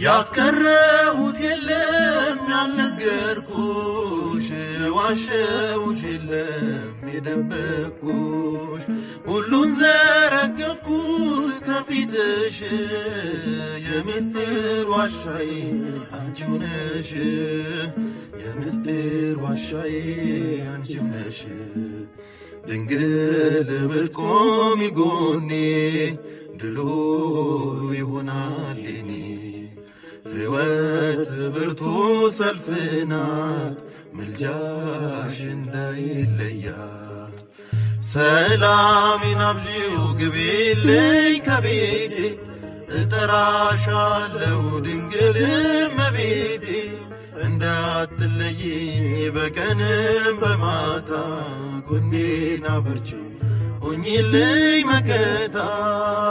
ያስቀረሁት የለም ያልነገርኩሽ ዋሸሁት የለም የደበቅኩሽ ሁሉን ዘረገፍኩት ከፊትሽ የምስጢር ዋሻዬ አንቺው ነሽ የምስጢር ዋሻዬ አንቺው ነሽ ድንግል ብትቆሚ ጎኔ ድሉ ይሆናል የኔ ሕይወት ብርቱ ሰልፍ ናት ምልጃሽ እንዳይለያት ሰላሜን አብዢው ግቢልኝ ከቤቴ እጠራሻለሁ ድንግል እመቤቴ እንዳትለይኝ በቀንም በማታ ጎኔን አበርቺው ሁኚልኝ መከታ